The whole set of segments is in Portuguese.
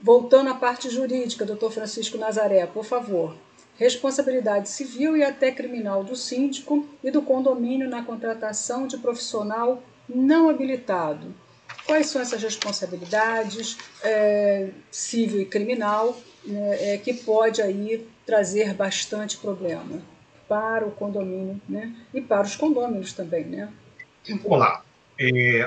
Voltando à parte jurídica, doutor Francisco Nazaré, por favor. Responsabilidade civil e até criminal do síndico e do condomínio na contratação de profissional não habilitado. Quais são essas responsabilidades civil e criminal que pode aí trazer bastante problema para o condomínio, né? E para os condôminos também, né? Vamos lá.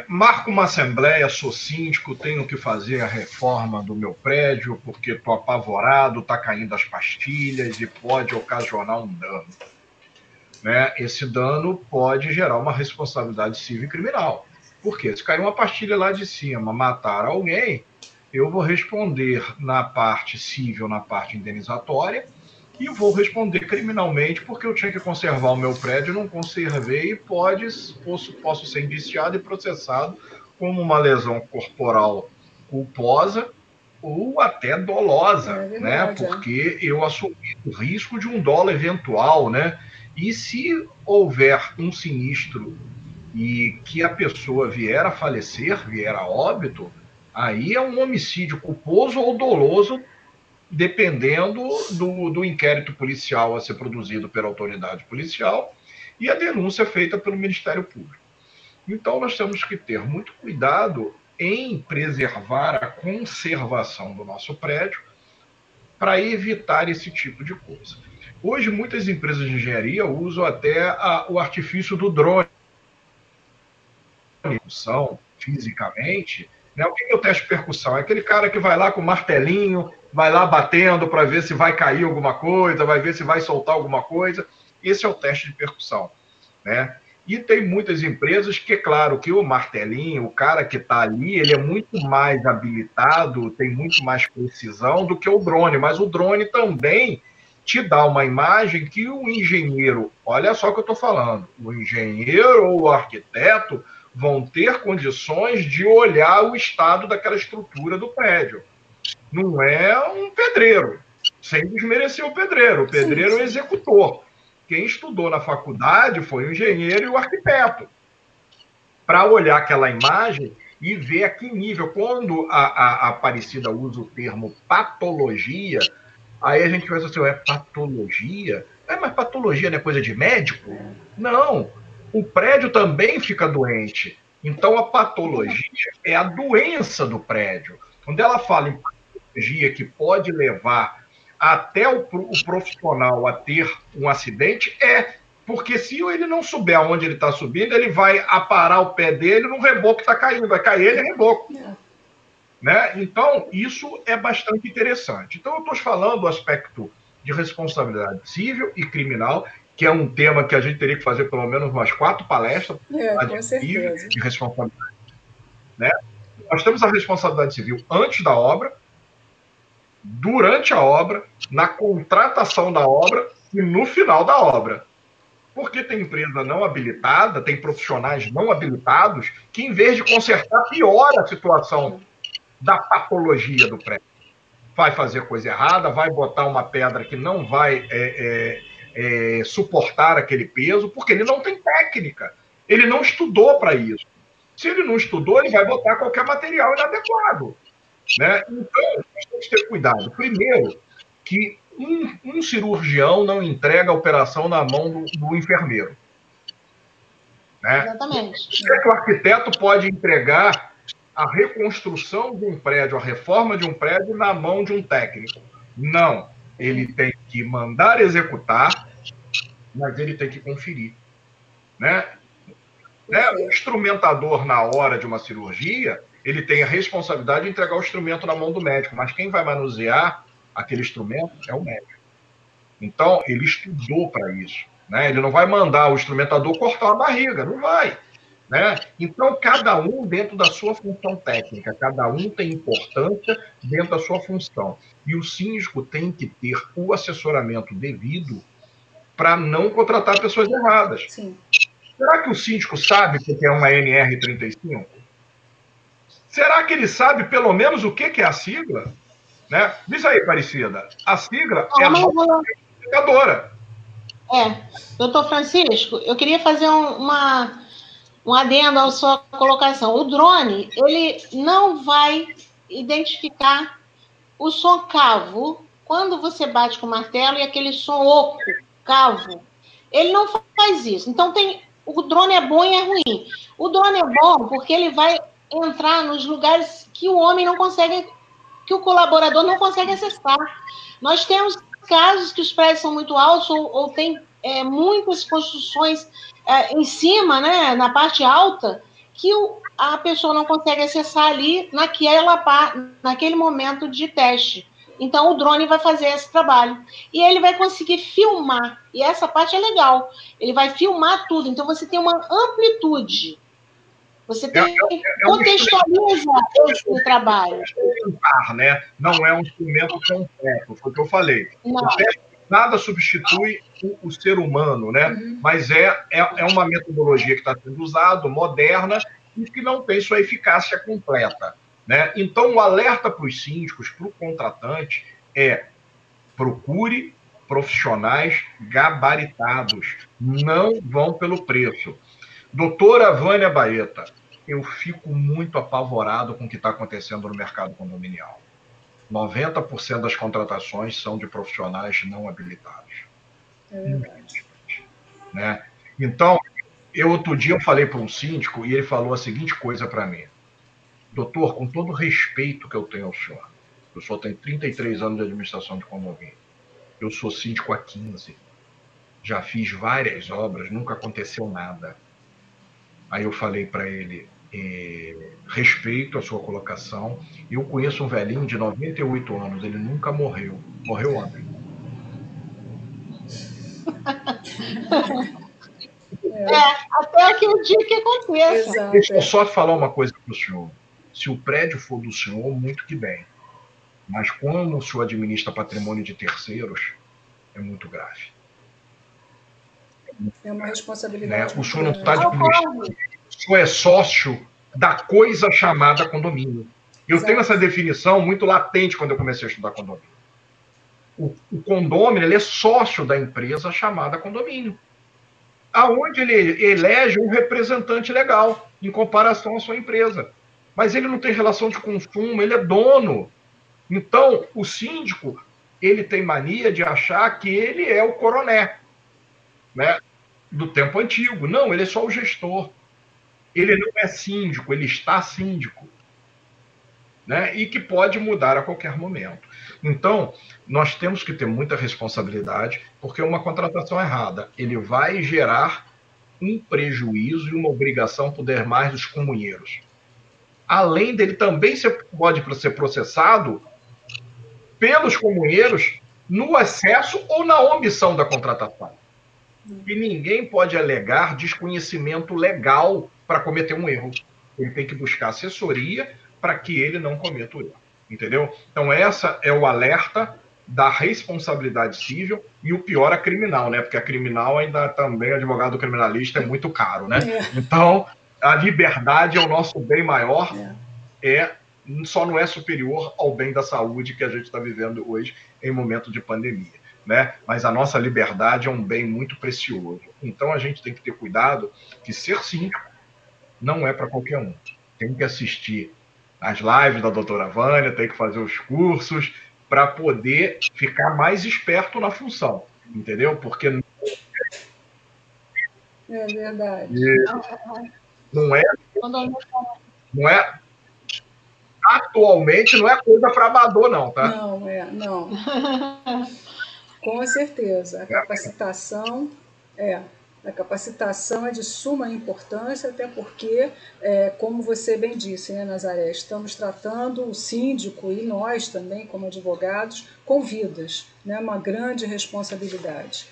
Marco uma assembleia, sou síndico, tenho que fazer a reforma do meu prédio porque estou apavorado, está caindo as pastilhas e pode ocasionar um dano. Né? Esse dano pode gerar uma responsabilidade civil e criminal. Por quê? Se cair uma pastilha lá de cima, matar alguém, eu vou responder na parte civil, na parte indenizatória, e vou responder criminalmente porque eu tinha que conservar o meu prédio, não conservei e posso ser indiciado e processado como uma lesão corporal culposa ou até dolosa, né? Porque eu assumi o risco de um dolo eventual, né? E se houver um sinistro e que a pessoa vier a falecer, vier a óbito, aí é um homicídio culposo ou doloso, dependendo do inquérito policial a ser produzido pela autoridade policial e a denúncia feita pelo Ministério Público. Então, nós temos que ter muito cuidado em preservar a conservação do nosso prédio para evitar esse tipo de coisa. Hoje, muitas empresas de engenharia usam até o artifício do drone. Fisicamente, né? O que é o teste de percussão? É aquele cara que vai lá com o martelinho, vai lá batendo para ver se vai cair alguma coisa, vai ver se vai soltar alguma coisa. Esse é o teste de percussão, né? E tem muitas empresas que, claro, que o martelinho, o cara que está ali, ele é muito mais habilitado, tem muito mais precisão do que o drone, mas o drone também te dá uma imagem que o engenheiro, olha só o que eu estou falando, o engenheiro ou o arquiteto vão ter condições de olhar o estado daquela estrutura do prédio. Não é um pedreiro, sem desmerecer o pedreiro. O pedreiro é o executor. Quem estudou na faculdade foi o engenheiro e o arquiteto. Para olhar aquela imagem e ver a que nível. Quando a Aparecida usa o termo patologia, aí a gente pensa assim, é patologia? Mas patologia não é coisa de médico? Não. O prédio também fica doente. Então, a patologia é a doença do prédio. Quando ela fala em patologia que pode levar até o profissional a ter um acidente, porque se ele não souber aonde ele está subindo, ele vai aparar o pé dele no reboco que está caindo. Vai cair ele é reboco. Né? Então, isso é bastante interessante. Então, eu estou falando do aspecto de responsabilidade civil e criminal, que é um tema que a gente teria que fazer pelo menos umas 4 palestras com certeza. De responsabilidade. Né? Nós temos a responsabilidade civil antes da obra, durante a obra, na contratação da obra e no final da obra. Porque tem empresa não habilitada, tem profissionais não habilitados que, em vez de consertar, piora a situação da patologia do prédio. Vai fazer coisa errada, vai botar uma pedra que não vai suportar aquele peso, porque ele não tem técnica. Ele não estudou para isso. Se ele não estudou, ele vai botar qualquer material inadequado. Né? Então, nós temos que ter cuidado. Primeiro, que um cirurgião não entrega a operação na mão do enfermeiro. Né? Exatamente. O arquiteto pode entregar a reconstrução de um prédio, a reforma de um prédio na mão de um técnico. Não. Ele tem que mandar executar, mas ele tem que conferir. Né? O instrumentador, na hora de uma cirurgia, ele tem a responsabilidade de entregar o instrumento na mão do médico, mas quem vai manusear aquele instrumento é o médico. Então, ele estudou para isso. Né? Ele não vai mandar o instrumentador cortar a barriga, não vai. Né? Então, cada um dentro da sua função técnica, cada um tem importância dentro da sua função. E o síndico tem que ter o assessoramento devido para não contratar pessoas erradas. Sim. Será que o síndico sabe o que é uma NR35? Será que ele sabe pelo menos o que é a sigla? Né? Diz aí, Aparecida. A sigla é a notificadora. Doutor Francisco, eu queria fazer um adendo à sua colocação. O drone, ele não vai identificar o som cavo, quando você bate com o martelo e aquele som oco, cavo, ele não faz isso. Então, o drone é bom e é ruim. O drone é bom porque ele vai entrar nos lugares que o homem não consegue, que o colaborador não consegue acessar. Nós temos casos que os prédios são muito altos ou tem muitas construções em cima, né, na parte alta, que a pessoa não consegue acessar ali naquele momento de teste. Então, o drone vai fazer esse trabalho. E ele vai conseguir filmar. E essa parte é legal. Ele vai filmar tudo. Então, você tem uma amplitude. Você contextualiza esse trabalho. Né? Não é um instrumento completo, foi o que eu falei. Não. Nada substitui o ser humano, né? Mas é uma metodologia que está sendo usada, moderna, e que não tem sua eficácia completa. Né? Então, o alerta para os síndicos, para o contratante, é: procure profissionais gabaritados, não vão pelo preço. Doutora Vânia Baeta, eu fico muito apavorado com o que está acontecendo no mercado condominial. 90% das contratações são de profissionais não habilitados. É verdade. Né? Então, outro dia eu falei para um síndico e ele falou a seguinte coisa para mim: doutor, com todo o respeito que eu tenho ao senhor, o senhor tem 33 anos de administração de condomínio, eu sou síndico há 15, já fiz várias obras, nunca aconteceu nada. Aí eu falei para ele: respeito a sua colocação, eu conheço um velhinho de 98 anos, ele nunca morreu ontem. Até aquele dia que aconteça. Exato. Deixa eu só falar uma coisa para o senhor. Se o prédio for do senhor, muito que bem. Mas quando o senhor administra patrimônio de terceiros, é muito grave. É uma responsabilidade. Né? O senhor não está administrando. O senhor é sócio da coisa chamada condomínio. Eu tenho essa definição muito latente quando eu comecei a estudar condomínio. O condômino, ele é sócio da empresa chamada condomínio, aonde ele elege um representante legal em comparação à sua empresa. Mas ele não tem relação de consumo, ele é dono. Então, o síndico, ele tem mania de achar que ele é o coroné, né, do tempo antigo. Não, ele é só o gestor. Ele não é síndico, ele está síndico. Né, e que pode mudar a qualquer momento. Então, nós temos que ter muita responsabilidade, porque uma contratação errada, ele vai gerar um prejuízo e uma obrigação por demais dos comunheiros. Além dele também pode ser processado pelos comunheiros no excesso ou na omissão da contratação. E ninguém pode alegar desconhecimento legal para cometer um erro. Ele tem que buscar assessoria para que ele não cometa o erro. Entendeu? Então, essa é o alerta da responsabilidade civil e o pior, a criminal, né? Porque a criminal ainda também, advogado criminalista, é muito caro, né? Então, a liberdade é o nosso bem maior, só não é superior ao bem da saúde que a gente está vivendo hoje em momento de pandemia, né? Mas a nossa liberdade é um bem muito precioso. Então, a gente tem que ter cuidado que ser síndico não é para qualquer um. Tem que assistir as lives da doutora Vânia, tem que fazer os cursos para poder ficar mais esperto na função, entendeu? Porque é verdade. Não é atualmente não é coisa para amador, não, tá? Não. Com certeza. A capacitação é de suma importância, até porque, como você bem disse, né, Nazaré, estamos tratando o síndico e nós também, como advogados, com vidas, né, uma grande responsabilidade.